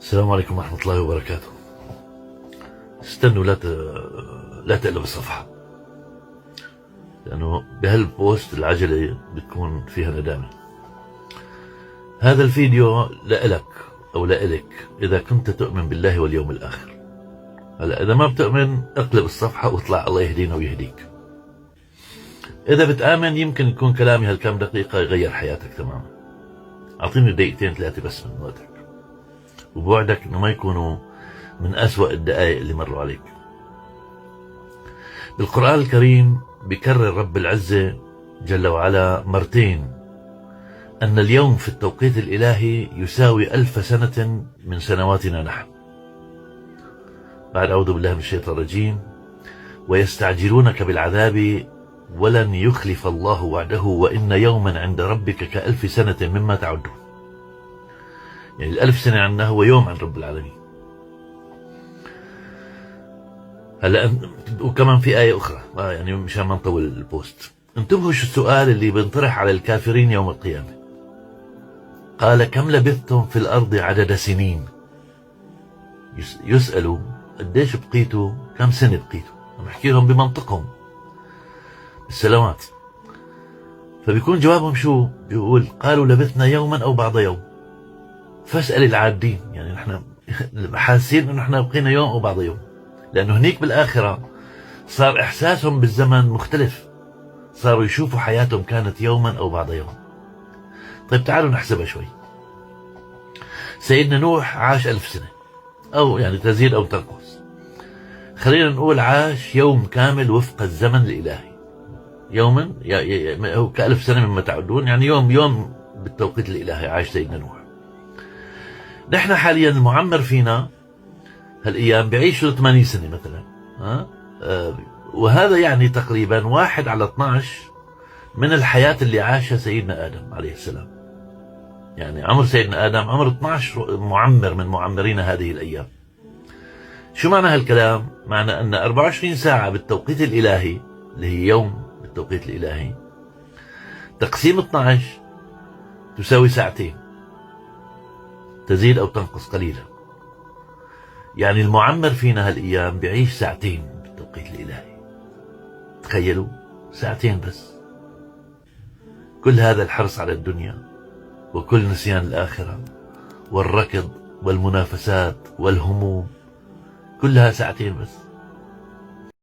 السلام عليكم ورحمة الله وبركاته. استنوا لا تقلب الصفحة، لأنه بهالبوست العجلة بتكون فيها ندامة. هذا الفيديو لإلك أو لإلك إذا كنت تؤمن بالله واليوم الآخر. هلا إذا ما بتؤمن اقلب الصفحة واطلع، الله يهدينا ويهديك. إذا بتآمن يمكن يكون كلامي هالكم دقيقة يغير حياتك تماما. أعطيني دقيقتين ثلاثة بس من وقتك، وبوعدك إنه ما يكونوا من أسوأ الدقائق اللي مروا عليك. بالقرآن الكريم بكرر رب العزة جل وعلا مرتين أن اليوم في التوقيت الإلهي يساوي 1000 سنة من سنواتنا نحن. بعد أعوذ بالله من الشيطان الرجيم: ويستعجلونك بالعذاب ولن يخلف الله وعده وإن يوما عند ربك ك1000 سنة مما تعدون. يعني 1000 سنة عندنا هو يوم عند رب العالمين. هلا وكمان في آية أخرى يعني مشان ما نطول البوست، انتبهوا شو السؤال اللي بينطرح على الكافرين يوم القيامة. قال: كم لبثتم في الأرض عدد سنين؟ يسألوا قديش بقيتوا، كم سنة بقيتوا؟ عم احكي لهم بمنطقهم بالسلامات. فبيكون جوابهم شو؟ بيقول: قالوا لبثنا يوما أو بعض يوم. فاسأل العادين، يعني نحن حاسين انه نحن بقينا يوم او بعض يوم، لانه هنيك بالاخره صار احساسهم بالزمن مختلف، صاروا يشوفوا حياتهم كانت يوما او بعض يوم. طيب تعالوا نحسبها شوي. سيدنا نوح عاش 1000 سنة او يعني تزيد او تنقص، خلينا نقول عاش يوم كامل وفق الزمن الالهي. يوما هو ك1000 سنة مما تعدون، يعني يوم بالتوقيت الالهي عاش سيدنا نوح. نحن حاليا المعمر فينا هالايام بيعيش 80 سنة مثلا، وهذا يعني تقريبا 1/12 من الحياة اللي عاشها سيدنا آدم عليه السلام. يعني عمر سيدنا آدم عمر 12 معمر من معمرين هذه الأيام. شو معنى هالكلام؟ معنى أن 24 ساعة بالتوقيت الإلهي اللي هي يوم بالتوقيت الإلهي تقسيم 12 تساوي ساعتين، تزيد أو تنقص قليلا. يعني المعمر فينا هالأيام بيعيش ساعتين بالتوقيت الإلهي. تخيلوا، ساعتين بس. كل هذا الحرص على الدنيا وكل نسيان الآخرة والركض والمنافسات والهموم، كلها ساعتين بس.